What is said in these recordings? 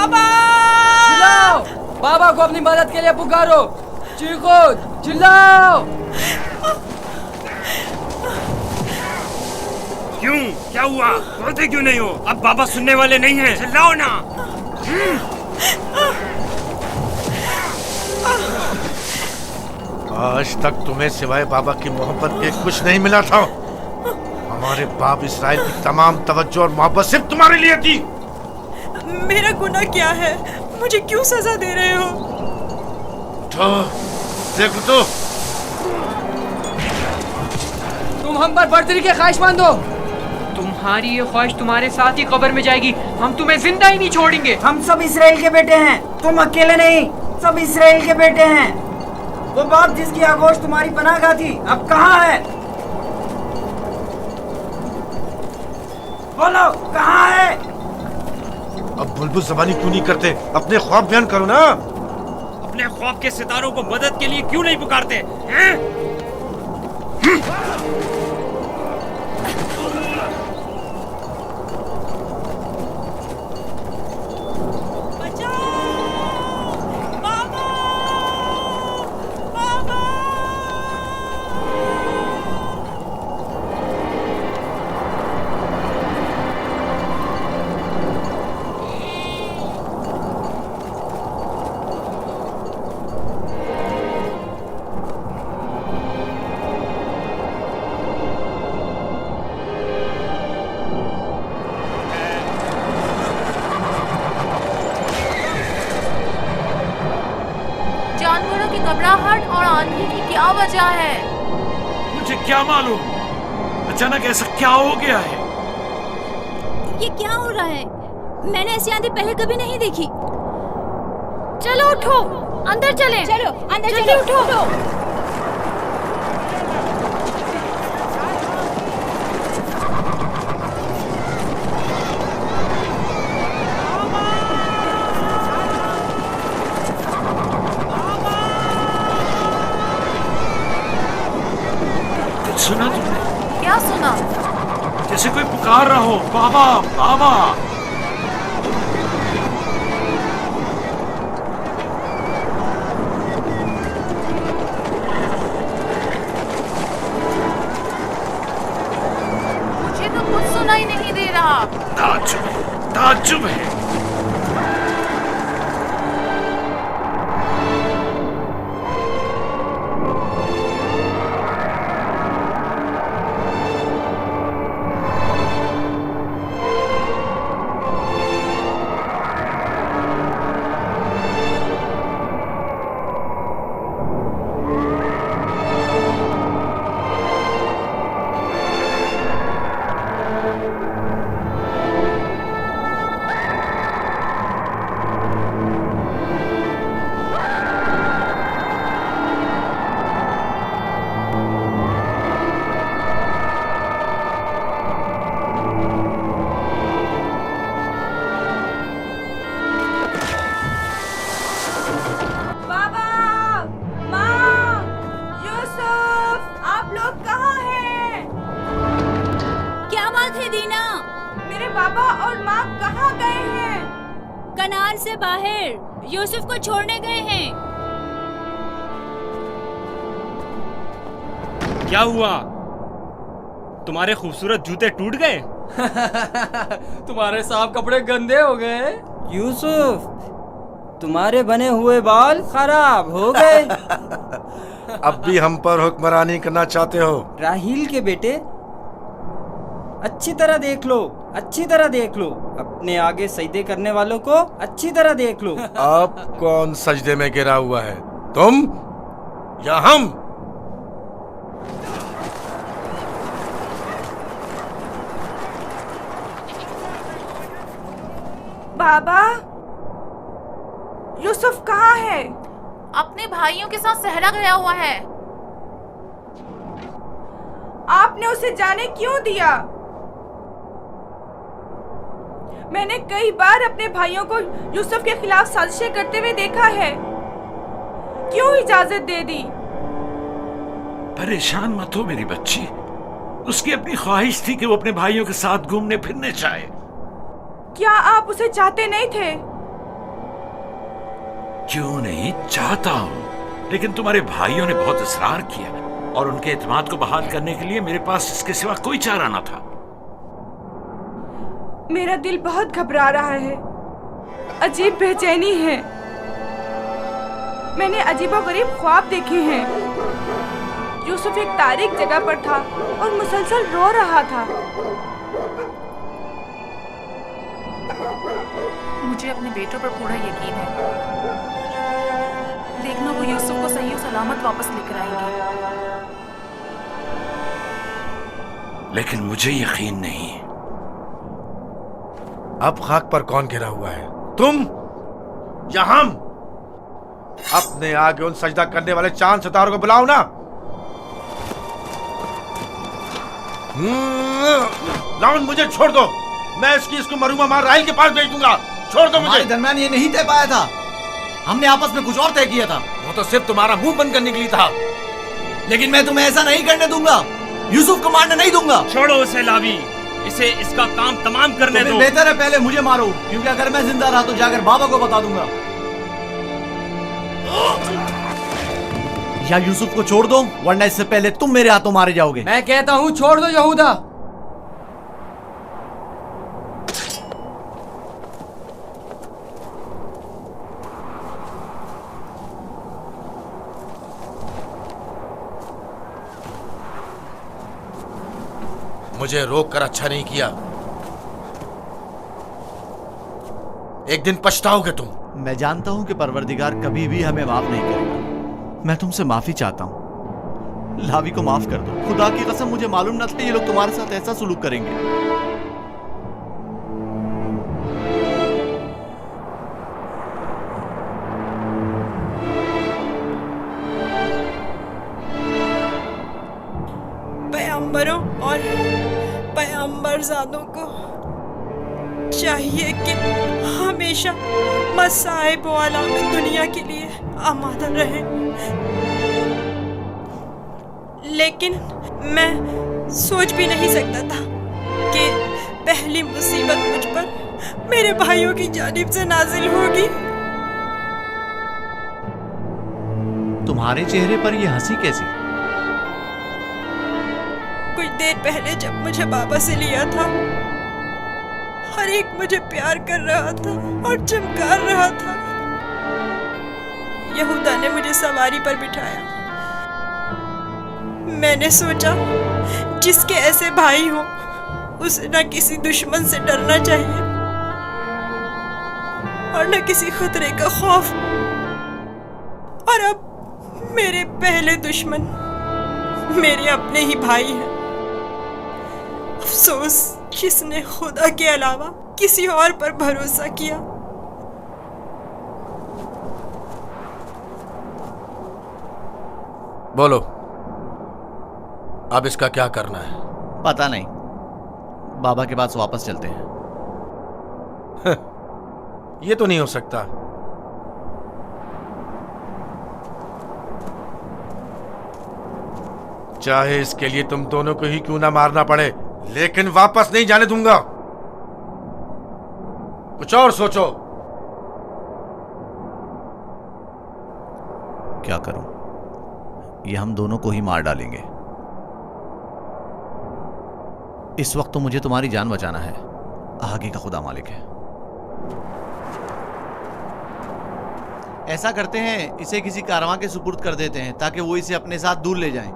बाबा! चिल्लाओ, बाबा को अपनी मदद के लिए पुकारो, चीखो, चिल्लाओ। क्यों, क्या हुआ? बोलते क्यों नहीं हो? अब बाबा सुनने वाले नहीं हैं, चिल्लाओ ना। आज तक तुम्हें सिवाय बाबा की मोहब्बत के कुछ नहीं मिला था। हमारे बाप इसराइल की तमाम तवज्जो और मोहब्बत सिर्फ तुम्हारे लिए थी। मेरा गुनाह क्या है? मुझे क्यों सजा दे रहे हो? उठो, देखो तो। तुम हम पर बर्तरी के ख्वाहिशमंद हो। तुम्हारी ये ख्वाहिश तुम्हारे साथ ही कब्र में जाएगी। हम तुम्हें जिंदा ही नहीं छोड़ेंगे। हम सब इसराइल के बेटे हैं, तुम अकेले नहीं, सब इसराइल के बेटे हैं। वो बाप जिसकी आगोश तुम्हारी पनाहगाह थी, अब कहाँ है? बोलो, कहाँ है? अब बुलबुल ज़बानी क्यों नहीं करते? अपने ख्वाब बयान करो ना। अपने ख्वाब के सितारों को मदद के लिए क्यों नहीं पुकारते हैं? जानवरों की घबराहट और आंधी की क्या वजह है? मुझे क्या मालूम, अचानक ऐसा क्या हो गया है? ये क्या हो रहा है? मैंने ऐसी आंधी पहले कभी नहीं देखी। चलो उठो, अंदर चलें। चलो अंदर जल्दी चलो। उठो। सुना तुमने? क्या सुना? जैसे कोई पुकार रहा हो, बाबा बाबा। मुझे तो कुछ सुनाई नहीं दे रहा। ताज्जुब है। बाबा और माँ कहाँ गए हैं? कनान से बाहर यूसुफ को छोड़ने गए हैं। क्या हुआ? तुम्हारे खूबसूरत जूते टूट गए? तुम्हारे साफ कपड़े गंदे हो गए। यूसुफ, तुम्हारे बने हुए बाल खराब हो गए। अब भी हम पर हुक्मरानी करना चाहते हो? राहील के बेटे, अच्छी तरह देख लो, अच्छी तरह देख लो। अपने आगे सजदे करने वालों को अच्छी तरह देख लो। अब कौन सजदे में गिरा हुआ है, तुम या हम? बाबा, यूसुफ कहाँ है? अपने भाइयों के साथ सहरा गया हुआ है। आपने उसे जाने क्यों दिया? मैंने कई बार अपने भाइयों को यूसुफ के खिलाफ साजिशें करते हुए देखा है। क्यों इजाजत दे दी? परेशान मत हो मेरी बच्ची। उसकी अपनी ख्वाहिश थी कि वो अपने भाइयों के साथ घूमने फिरने जाए। क्या आप उसे चाहते नहीं थे? क्यों नहीं, चाहता हूं, लेकिन तुम्हारे भाइयों ने बहुत इसरार किया और उनके एतमाद को बहाल करने के लिए मेरे पास इसके सिवा कोई चारा न था। मेरा दिल बहुत घबरा रहा है, अजीब बेचैनी है। मैंने अजीबोगरीब ख्वाब देखे हैं। यूसुफ एक तारीक जगह पर था और मुसलसल रो रहा था। मुझे अपने बेटों पर पूरा यकीन है। देखना वो यूसुफ को सही और सलामत वापस लेकर आएंगे। लेकिन मुझे यकीन नहीं। अब खाक पर कौन गिरा हुआ है, तुम या हम? अपने आगे उन सजदा करने वाले चांद सितारों को बुलाओ ना। लाउन, मुझे छोड़ दो। मैं इसको मरूमा मार राहिल के पास भेज दूंगा। छोड़ दो मुझे। दरमियान ये नहीं तय पाया था, हमने आपस में कुछ और तय किया था। वो तो सिर्फ तुम्हारा मुंह बंद करने के लिए था। लेकिन मैं तुम्हें ऐसा नहीं करने दूंगा, यूसुफ को मारने नहीं दूंगा। छोड़ो उसे लावी, इसे इसका काम तमाम करने दो। बेहतर है पहले मुझे मारो, क्योंकि अगर मैं जिंदा रहा तो जाकर बाबा को बता दूंगा। या यूसुफ को छोड़ दो, वरना इससे पहले तुम मेरे हाथों मारे जाओगे। मैं कहता हूँ छोड़ दो यहूदा। मुझे रोक कर अच्छा नहीं किया। एक दिन पछताओगे तुम। मैं जानता हूं कि परवरदिगार कभी भी हमें माफ नहीं करेगा। मैं तुमसे माफी चाहता हूं, लावी को माफ कर दो। खुदा की कसम, मुझे मालूम न था ये लोग तुम्हारे साथ ऐसा सुलूक करेंगे। पैगंबरों और पैगंबरजादों को चाहिए कि हमेशा मसाइब वाला में दुनिया के लिए आमादा रहे। लेकिन मैं सोच भी नहीं सकता था कि पहली मुसीबत मुझ पर मेरे भाइयों की जानिब से नाजिल होगी। तुम्हारे चेहरे पर यह हंसी कैसी? कुछ देर पहले जब मुझे बाबा से लिया था, हर एक मुझे प्यार कर रहा था और चमकार रहा था। यहूदा ने मुझे सवारी पर बिठाया। मैंने सोचा जिसके ऐसे भाई हो उसे न किसी दुश्मन से डरना चाहिए और न किसी खतरे का खौफ। और अब मेरे पहले दुश्मन मेरे अपने ही भाई हैं। अफसोस जिसने खुदा के अलावा किसी और पर भरोसा किया। बोलो, अब इसका क्या करना है? पता नहीं, बाबा के पास वापस चलते हैं। ये तो नहीं हो सकता। चाहे इसके लिए तुम दोनों को ही क्यों ना मारना पड़े, लेकिन वापस नहीं जाने दूंगा। कुछ और सोचो। क्या करूं? ये हम दोनों को ही मार डालेंगे। इस वक्त तो मुझे तुम्हारी जान बचाना है, आगे का खुदा मालिक है। ऐसा करते हैं, इसे किसी कारवां के सुपुर्द कर देते हैं ताकि वो इसे अपने साथ दूर ले जाएं।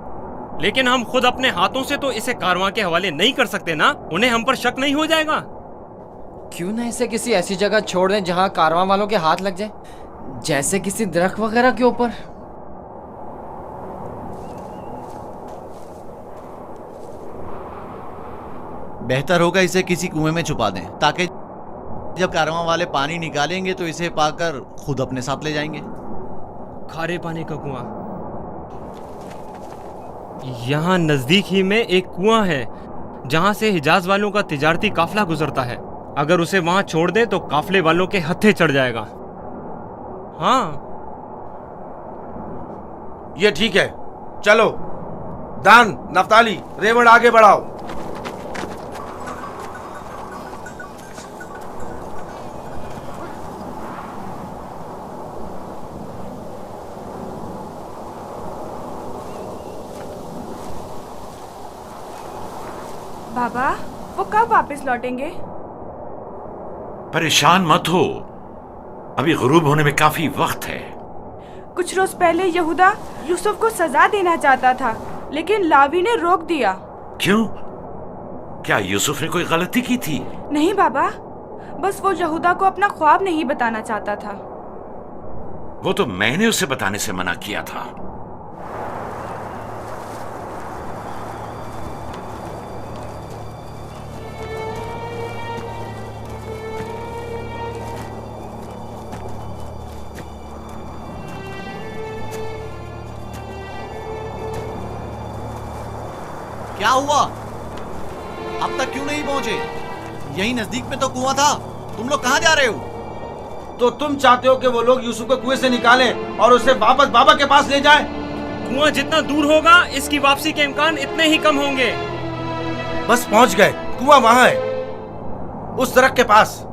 लेकिन हम खुद अपने हाथों से तो इसे कारवां के हवाले नहीं कर सकते ना। उन्हें हम पर शक नहीं हो जाएगा? क्यों ना इसे किसी ऐसी जगह छोड़ दें जहां कारवां वालों के हाथ लग जाए, जैसे किसी दरख्त वगैरह के ऊपर। बेहतर होगा इसे किसी कुएं में छुपा दें ताकि जब कारवां वाले पानी निकालेंगे तो इसे पाकर खुद अपने साथ ले जाएंगे। खारे पानी का कुआं यहाँ नजदीक ही में एक कुआं है जहां से हिजाज वालों का तिजारती काफिला गुजरता है। अगर उसे वहां छोड़ दे तो काफिले वालों के हत्थे चढ़ जाएगा। हाँ, ये ठीक है। चलो दान, नफ्ताली, रेवण आगे बढ़ाओ। बाबा, वो कब वापस लौटेंगे? परेशान मत हो, अभी गुरूब होने में काफी वक्त है। कुछ रोज पहले यहूदा यूसुफ को सजा देना चाहता था, लेकिन लावी ने रोक दिया। क्यों? क्या यूसुफ ने कोई गलती की थी? नहीं बाबा, बस वो यहूदा को अपना ख्वाब नहीं बताना चाहता था। वो तो मैंने उसे बताने से मना किया था। क्या हुआ? अब तक क्यों नहीं पहुंचे? यही नजदीक में तो कुआं था। तुम लोग कहां जा रहे हो? तो तुम चाहते हो कि वो लोग यूसुफ को कुएं से निकालें और उसे वापस बाबा के पास ले जाएं? कुआं जितना दूर होगा, इसकी वापसी के इम्कान इतने ही कम होंगे। बस पहुंच गए, कुआं वहां है, उस दरख्त के पास।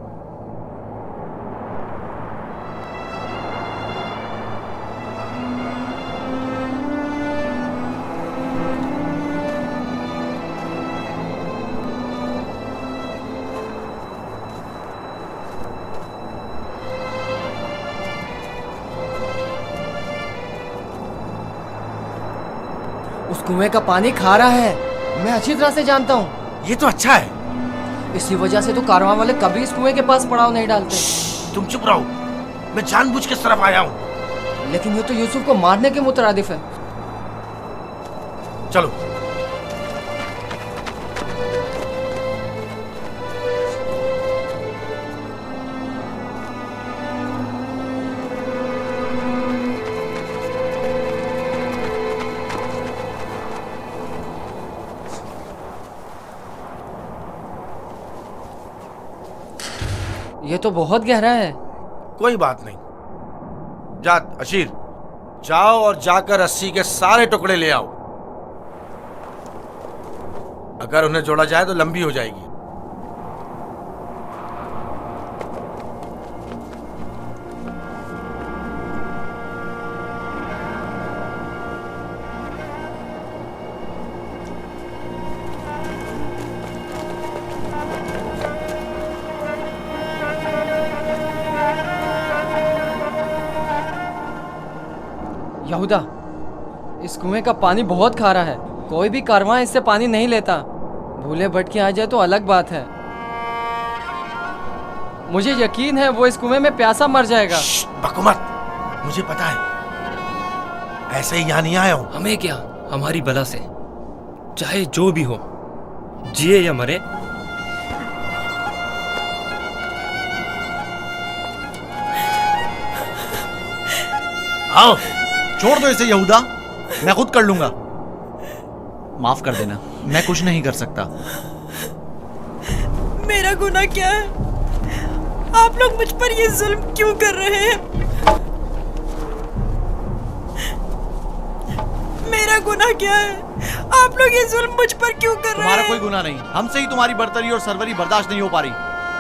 उस कुएं का पानी खारा है, मैं अच्छी तरह से जानता हूँ। ये तो अच्छा है। इसी वजह से तो कारवां वाले कभी इस कुएं के पास पड़ाव नहीं डालते। तुम चुप रहो, मैं जानबूझ के इस तरफ आया हूँ। लेकिन ये तो यूसुफ को मारने के मुतरादिफ है। चलो। ये तो बहुत गहरा है। कोई बात नहीं, जा अशीर, जाओ और जाकर रस्सी के सारे टुकड़े ले आओ। अगर उन्हें जोड़ा जाए तो लंबी हो जाएगी। यहूदा, इस कुएं का पानी बहुत खारा है। कोई भी कारवां इससे पानी नहीं लेता। भूले भटके आ जाए तो अलग बात है। मुझे यकीन है वो इस कुएं में प्यासा मर जाएगा। बको मत, मुझे पता है, ऐसे ही यहाँ नहीं आया हूँ। हमें क्या, हमारी बला से, चाहे जो भी हो, जिए या मरे। आओ। छोड़ दो इसे यहूदा, मैं खुद कर लूंगा। माफ कर देना, मैं कुछ नहीं कर सकता। मेरा गुनाह क्या है? आप लोग मुझ पर ये जुल्म क्यों कर रहे हैं? मेरा गुनाह क्या है? आप लोग ये जुल्म मुझ पर क्यों कर रहे हैं? तुम्हारा कोई गुनाह नहीं, हमसे ही तुम्हारी बर्तरी और सरवरी बर्दाश्त नहीं हो पा रही।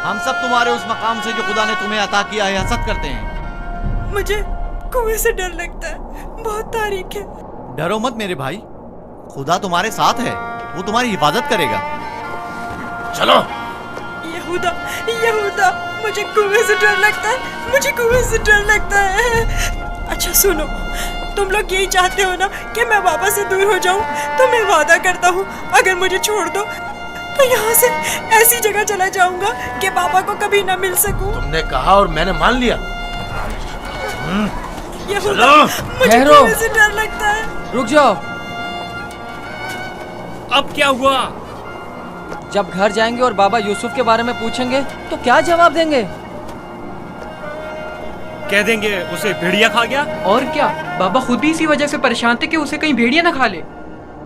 हम सब तुम्हारे उस मकाम से जो खुदा ने तुम्हें अता किया है हसद करते हैं। मुझे कुएं से डर लगता है, बहुत तारीख है। डरो मत मेरे भाई, खुदा तुम्हारे साथ है, वो तुम्हारी हिफाजत करेगा। चलो। यहूदा, यहूदा, मुझे कुएं से डर लगता है, मुझे कुएं से डर लगता है। अच्छा सुनो, तुम लोग यही चाहते हो ना कि मैं बाबा से दूर हो जाऊं? तो मैं वादा करता हूँ, अगर मुझे छोड़ दो तो यहाँ से ऐसी जगह चला जाऊंगा कि बाबा को कभी ना मिल सकूं। तुमने कहा और मैंने मान लिया। यहूदा, मुझे कुएं से डर लगता है। रुक जाओ। अब क्या हुआ? जब घर जाएंगे और बाबा यूसुफ के बारे में पूछेंगे तो क्या जवाब देंगे? कह देंगे उसे भेड़िया खा गया। और क्या, बाबा खुद भी इसी वजह से परेशान थे कि उसे कहीं भेड़िया ना खा ले।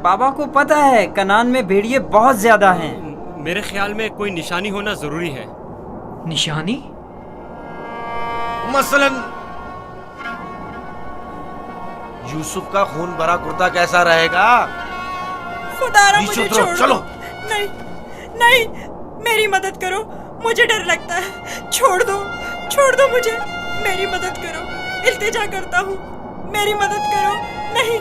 बाबा को पता है कनान में भेड़िए बहुत ज्यादा हैं। मेरे ख्याल में कोई निशानी होना जरूरी है। निशानी? मसलन यूसुफ का खून भरा कुर्ता कैसा रहेगा? खुदारा मुझे छोड़ दो। चलो। नहीं, नहीं, मेरी मदद करो, मुझे डर लगता है। छोड़ दो मुझे, मेरी मदद करो, इल्तिजा करता हूँ, मेरी मदद करो। नहीं।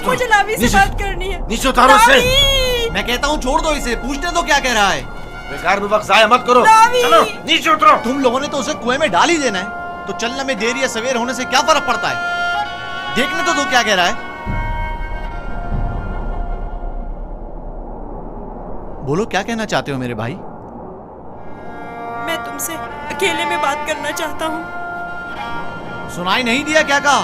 उतरो। मुझे लावी से नीचे- बात करनी है। नीचे उतारो इसे। लावी! मैं कहता हूँ छोड़ दो इसे, पूछने दो क्या कह रहा है। बेकार में वक्त जाया मत करो। लावी! चलो नीचे उतरो। तुम लोगों ने तो उसे कुएं में डाल ही देना है, तो चलने में देर या सवेर होने से क्या फर्क पड़ता है। देखने तो दो क्या कह रहा है। बोलो क्या कहना चाहते हो मेरे भाई। मैं तुमसे अकेले में बात करना चाहता हूँ। सुनाई नहीं दिया क्या कहा।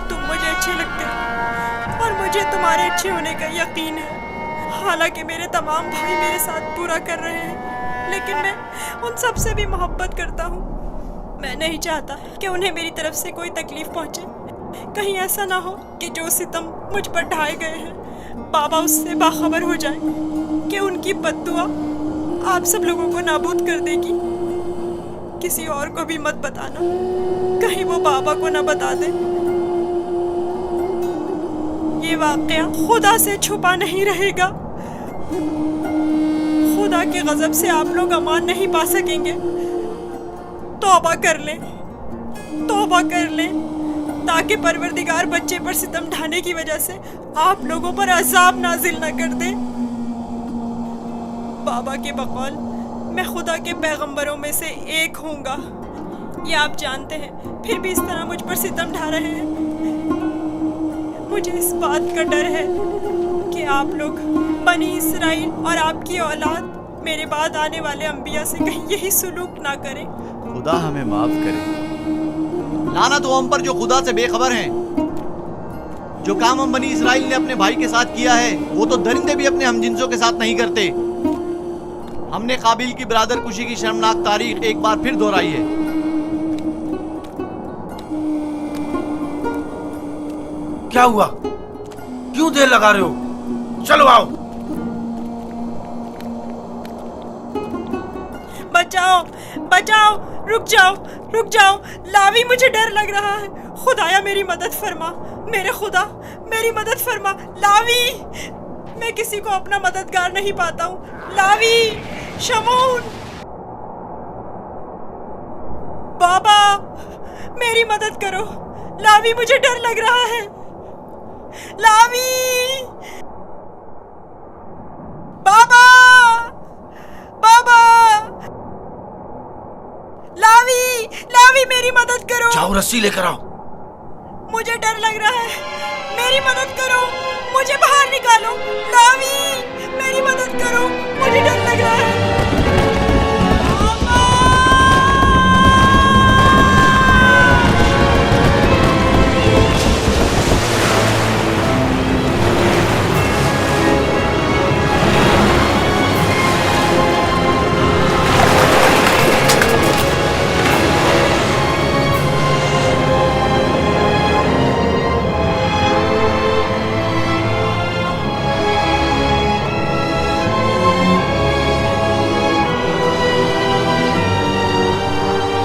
तुम मुझे अच्छे लगते हो और मुझे तुम्हारे अच्छे होने का यकीन है। हालांकि मेरे तमाम भाई मेरे साथ पूरा कर रहे हैं, लेकिन मैं उन सब से भी मोहब्बत करता हूँ। मैं नहीं चाहता कि उन्हें मेरी तरफ से कोई तकलीफ पहुँचे। कहीं ऐसा ना हो कि जो सितम मुझ पर ढाए गए हैं बाबा उससे बाखबर हो जाए कि उनकी बद्दुआ आप सब लोगों को नाबूद कर देगी। किसी और को भी मत बताना, कहीं वो बाबा को ना बता दे। ये वाकया खुदा से छुपा नहीं रहेगा। खुदा के गजब से आप लोग अमान नहीं पा सकेंगे। तौबा कर ले, तौबा कर ले, ताकि परवरदिगार बच्चे पर सितम ढाने की वजह से आप लोगों पर अजाब नाजिल न कर दे। बाबा के बकौल मैं खुदा के पैगंबरों में से एक हूँगा, ये आप जानते हैं, फिर भी इस तरह मुझ पर सितम ढा रहे हैं। मुझे इस बात का डर है कि आप लोग बनी इसराइल और आपकी औलाद मेरे बाद आने वाले अंबिया से कहीं यही सुलूक ना करें। खुदा हमें माफ करे। लानत हो हम पर जो खुदा से बेखबर हैं। जो काम हम बनी इसराइल ने अपने भाई के साथ किया है वो तो दरिंदे भी अपने हमजिंसों के साथ नहीं करते। हमने काबिल की बरादर कुशी की शर्मनाक तारीख एक बार फिर दोहराई है। क्या हुआ? क्यों देर लगा रहे हो? चलो आओ। बचाओ, बचाओ, रुक जाओ, रुक जाओ। लावी, मुझे डर लग रहा है। खुदाया मेरी मदद फरमा, मेरे खुदा मेरी मदद फरमा। लावी, मैं किसी को अपना मददगार नहीं पाता हूँ। लावी, शमून, बाबा मेरी मदद करो। लावी, मुझे डर लग रहा है। लावी, बाबा, बाबा, लावी, लावी मेरी मदद करो। जाओ रस्सी लेकर आओ। मुझे डर लग रहा है, मेरी मदद करो, मुझे बाहर निकालो। लावी, मेरी मदद करो, मुझे डर लग रहा है।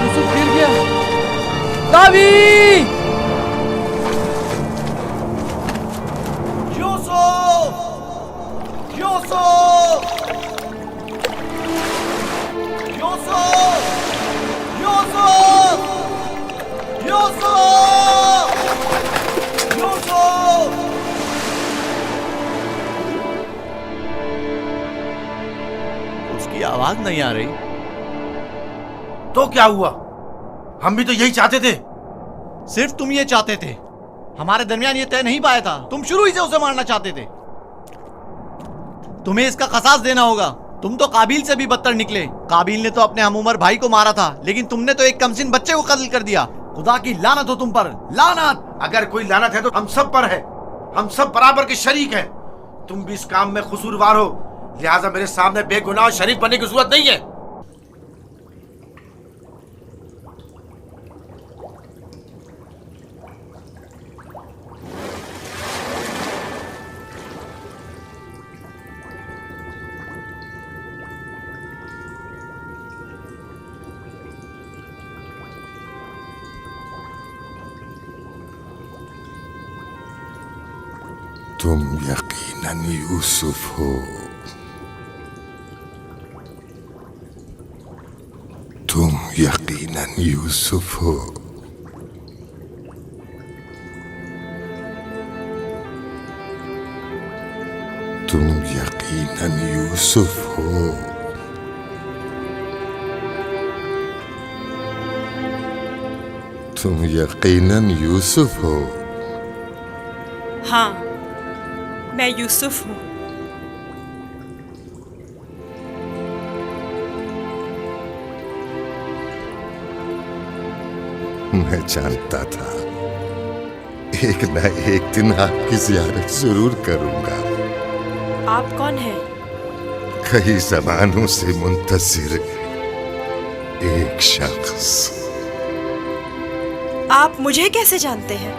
यूसुफ गिर गया। लावी! यूसुफ! यूसुफ! यूसुफ! यूसुफ! यूसुफ! यूसुफ! उसकी आवाज नहीं आ रही। तो क्या हुआ? हम भी तो यही चाहते थे। सिर्फ तुम ये चाहते थे, हमारे दरमियान ये तय नहीं पाया था। तुम शुरू ही से उसे मारना चाहते थे। तुम्हें इसका खसास देना होगा। तुम तो काबिल से भी बदतर निकले। काबिल ने तो अपने हम उम्र भाई को मारा था, लेकिन तुमने तो एक कमसिन बच्चे को कत्ल कर दिया। खुदा की लानत हो तुम पर, लानत। अगर कोई लानत है तो हम सब पर है। हम सब बराबर के शरीक हैं। तुम भी इस काम में कसूरवार हो, लिहाजा मेरे सामने बेगुनाह शरीक बनने की जरूरत नहीं है। तुम यकीनन यूसुफ हो। तुम यकीनन यकीनन यूसुफ हो। तुम यकीनन यूसुफ हो। तुम यकीनन यूसुफ हो। हाँ, मैं यूसुफ हूँ। मैं जानता था एक न एक दिन आपकी ज़ियारत जरूर करूंगा। आप कौन हैं? कई ज़मानों से मुंतज़िर एक शख्स। आप मुझे कैसे जानते हैं?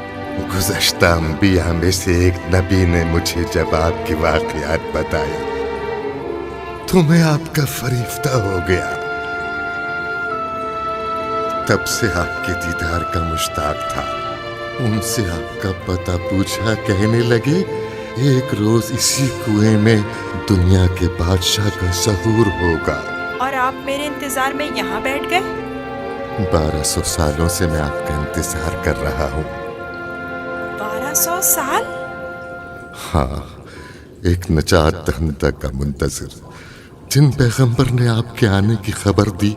गुज़श्ता अंबिया में से एक नबी ने मुझे जब आपकी वाक़यात बताई तो मैं आपका फरिश्ता हो गया। तब से आपके दीदार का मुश्ताक था। उनसे आपका पता पूछा, कहने लगे एक रोज इसी कुएं में दुनिया के बादशाह का ज़हूर होगा। और आप मेरे इंतजार में यहाँ बैठ गए? 1200 सालों से मैं आपका इंतजार कर रहा हूँ। 1200 साल? हाँ, एक नजात दहिंदा का मुंतज़िर, जिन पैगंबर ने आपके आने की खबर दी,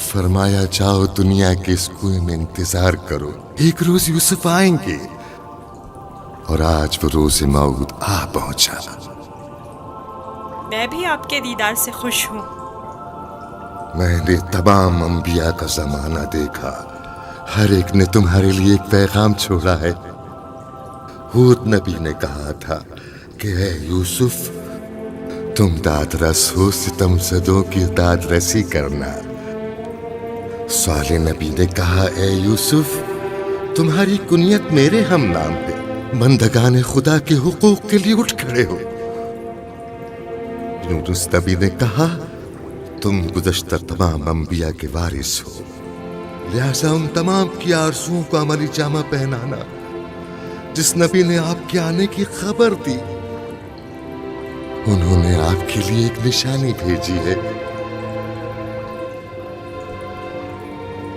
फरमाया जाओ दुनिया के इस कुएं में इंतजार करो, एक रोज यूसुफ आएंगे। और आज वो रोज़ मौऊद आ पहुंचा। मैं भी आपके दीदार से खुश हूँ। मैंने तमाम अंबिया का जमाना देखा, हर एक ने तुम्हारे लिए एक पैगाम छोड़ा है। हूद नबी ने कहा था कि ऐ यूसुफ, तुम दादरस हो, सितमज़दों की दादरसी करना। साले नबी ने कहा, ऐ यूसुफ, तुम्हारी कुनियत मेरे हम नाम पे, बंदगाने खुदा के हुकूक के लिए उठ खड़े हो। यूनुस नबी ने कहा, तुम गुज़श्ता तमाम अंबिया के वारिस हो, लिहाजा उन तमाम की आरज़ुओं को अमली जामा पहनाना जिस नबी ने आपके आने की खबर दी। उन्होंने आपके लिए एक निशानी भेजी है,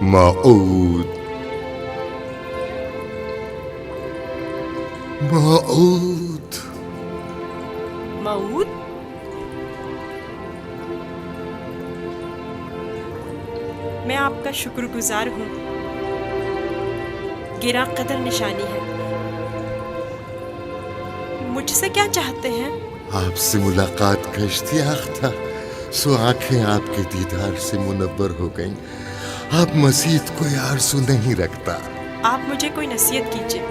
मऊद। मऊद। मऊद? मैं आपका शुक्रगुजार हूँ। गिरा कदर निशानी है। मुझसे क्या चाहते हैं? आपसे मुलाकात का इश्तियाक था, सो आंखें आपके दीदार से मुनव्वर हो गईं। अब मजीद कोई आरज़ू नहीं रखता। आप मुझे कोई नसीहत कीजिए,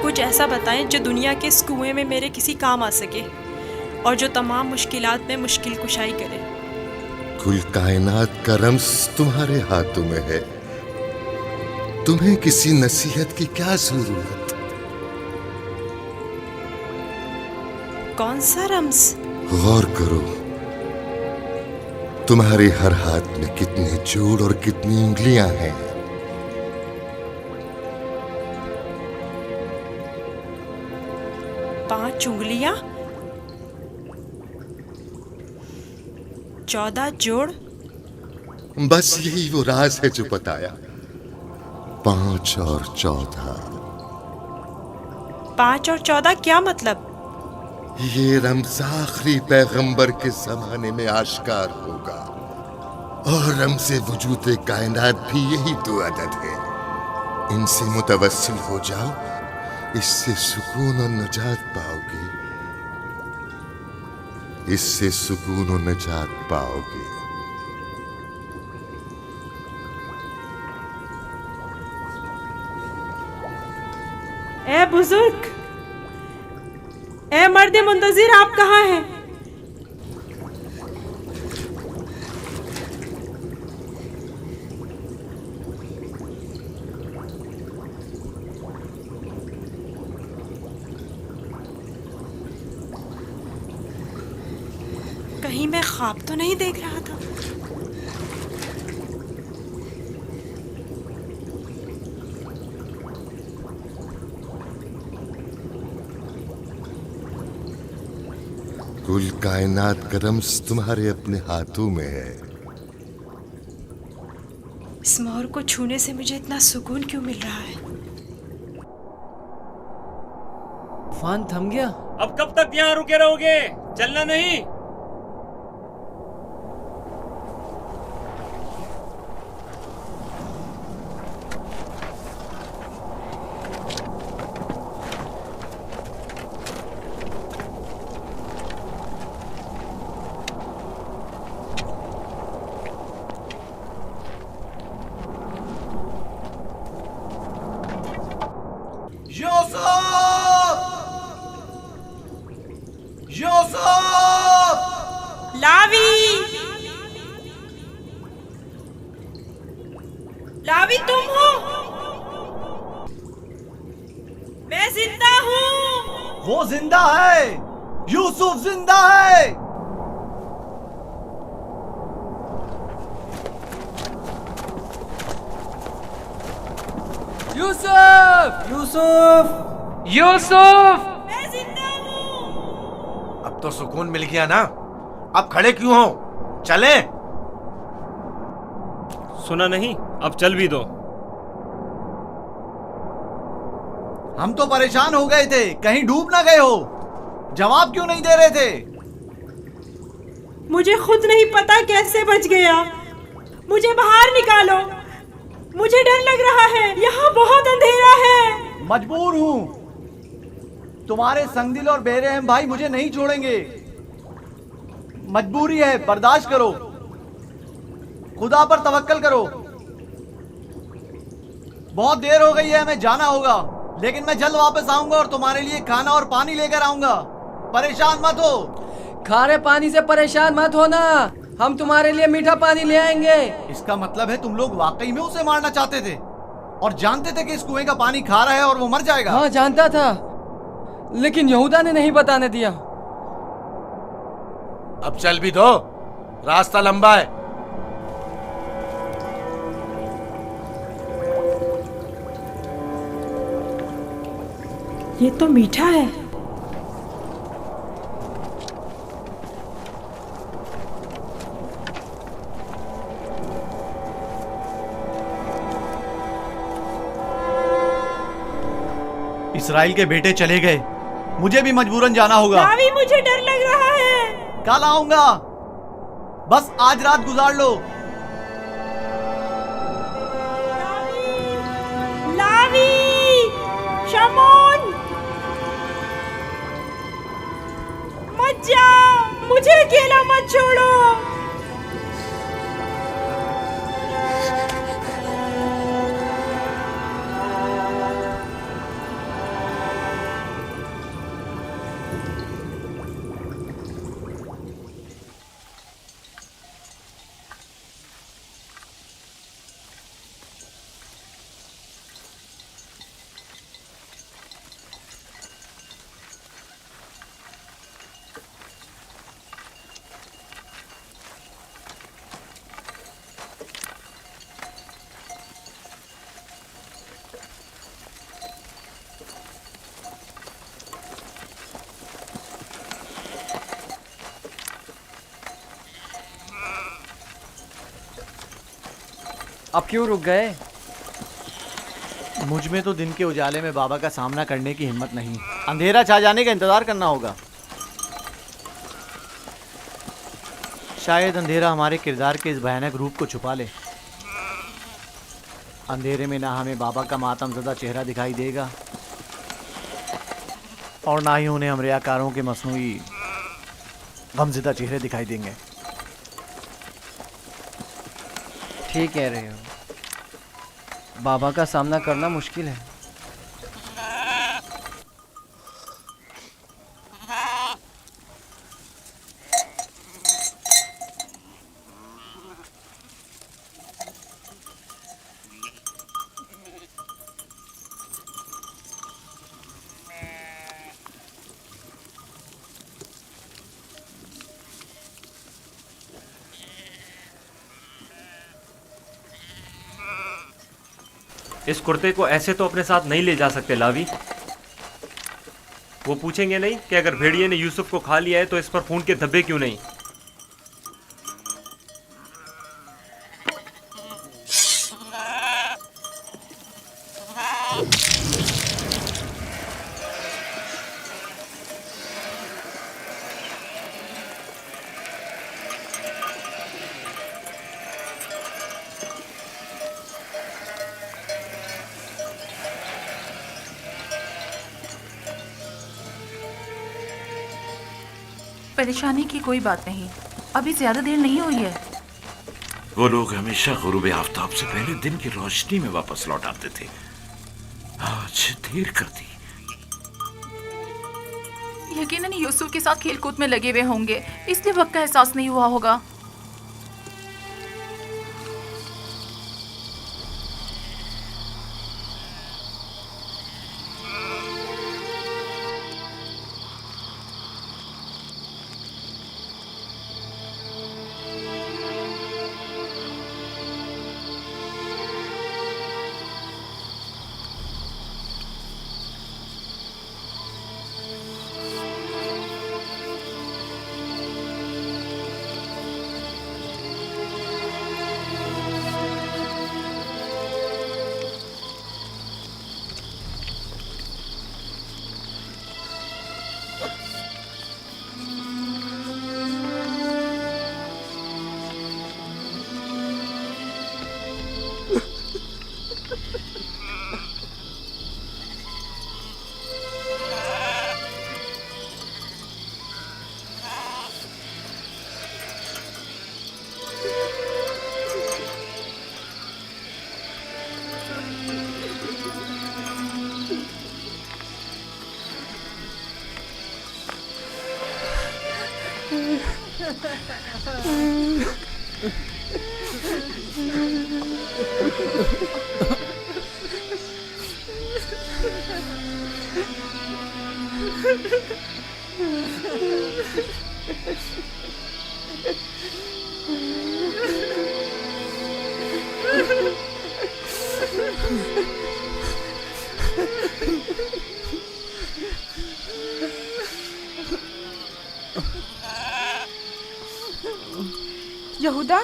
कुछ ऐसा बताएं जो दुनिया के इस कुएं में मेरे किसी काम आ सके और जो तमाम मुश्किलात में मुश्किल कुशाई करे। कुल कायनात का रम्स तुम्हारे हाथों में है, तुम्हें किसी नसीहत की क्या जरूरत? कौन सा रम्स? गौर करो, तुम्हारे हर हाथ में कितने जोड़ और कितनी उंगलियां हैं। पांच उंगलियां, 14 जोड़। बस यही वो राज है जो बताया, 5 और 14। 5 और 14 क्या मतलब? ये रम्ज़ आखिरी पैगंबर के जमाने में आश्कार होगा, और रम्ज़े वजूद कायनात भी यही तो अदद है। इनसे मुतवस्सिल हो जाओ, इससे सुकून और नजात पाओगे, इससे सुकून और नजात पाओगे। ए बुजुर्ग, ए मर्द मुंतजिर, आप कहाँ हैं? कहीं मैं ख्वाब तो नहीं देख रहा था? कुल कायनात का रम्ज़ तुम्हारे अपने हाथों में है। इस मोर को छूने से मुझे इतना सुकून क्यों मिल रहा है? तूफान थम गया। अब कब तक यहाँ रुके रहोगे? चलना नहीं? लावी तुम हो? मैं जिंदा हूँ। वो जिंदा है, यूसुफ जिंदा है। यूसुफ! यूसुफ! यूसुफ! मैं जिंदा हूँ। अब तो सुकून मिल गया ना? अब खड़े क्यों हो? चलें? सुना नहीं? अब चल भी दो। हम तो परेशान हो गए थे, कहीं डूब ना गए हो। जवाब क्यों नहीं दे रहे थे? मुझे खुद नहीं पता कैसे बच गया। मुझे बाहर निकालो, मुझे डर लग रहा है, यहाँ बहुत अंधेरा है। मजबूर हूँ, तुम्हारे संगदिल और बेरहम भाई मुझे नहीं छोड़ेंगे। मजबूरी है, बर्दाश्त करो, खुदा पर तवक्कल करो। बहुत देर हो गई है, हमें जाना होगा, लेकिन मैं जल्द वापस आऊंगा और तुम्हारे लिए खाना और पानी लेकर आऊंगा। परेशान मत हो। खारे पानी से परेशान मत होना, हम तुम्हारे लिए मीठा पानी ले आएंगे। इसका मतलब है तुम लोग वाकई में उसे मारना चाहते थे और जानते थे कि इस कुएं का पानी खारा है और वो मर जाएगा। हाँ जानता था, लेकिन यहूदा ने नहीं बताने दिया। अब चल भी दो, रास्ता लंबा है। ये तो मीठा है। इस्राएल के बेटे चले गए, मुझे भी मजबूरन जाना होगा। लावी, मुझे डर लग रहा है। कल आऊंगा, बस आज रात गुजार लो। लावी, शमोन, मत जाओ, मुझे अकेला मत छोड़ो। अब क्यों रुक गए? मुझ में तो दिन के उजाले में बाबा का सामना करने की हिम्मत नहीं। अंधेरा छा जाने का इंतजार करना होगा। शायद अंधेरा हमारे किरदार के इस भयानक रूप को छुपा ले। अंधेरे में ना हमें बाबा का मातमज़दा चेहरा दिखाई देगा और ना ही उन्हें हम रियाकारों के मसनूई गमज़दा चेहरे दिखाई देंगे। ठीक कह रहे हो, बाबा का सामना करना मुश्किल है। इस कुर्ते को ऐसे तो अपने साथ नहीं ले जा सकते लावी। वो पूछेंगे नहीं कि अगर भेड़िए ने यूसुफ को खा लिया है तो इस पर खून के धब्बे क्यों नहीं? परेशानी की कोई बात नहीं, अभी ज्यादा देर नहीं हुई है। वो लोग हमेशा गुरूब आफ्ताब से पहले दिन की रोशनी में वापस लौट आते थे। आज देर कर दी। यकीनन यूसुफ के साथ खेलकूद में लगे हुए होंगे, इसलिए वक्त का एहसास नहीं हुआ होगा। यहूदा,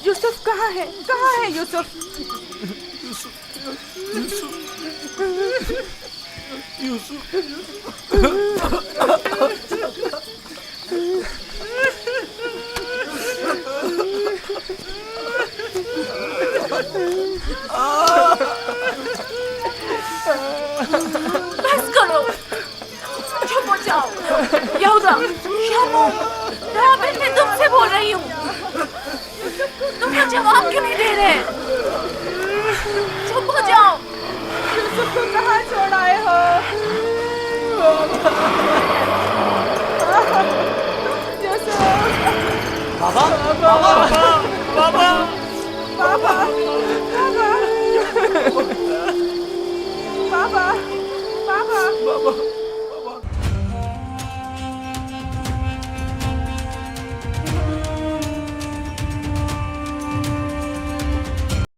यूसुफ कहाँ है? कहाँ है यूसुफ? बस करो, चुप हो जाओ। यहूदा, शामो, राबिन, मैं तुमसे बोल रही हूँ, तुम जवाब क्यों नहीं दे रहे? चुप हो जाओ। यूसुफ को कहाँ छोड़ आए हो? यूसुफ! बाबा, बाबा,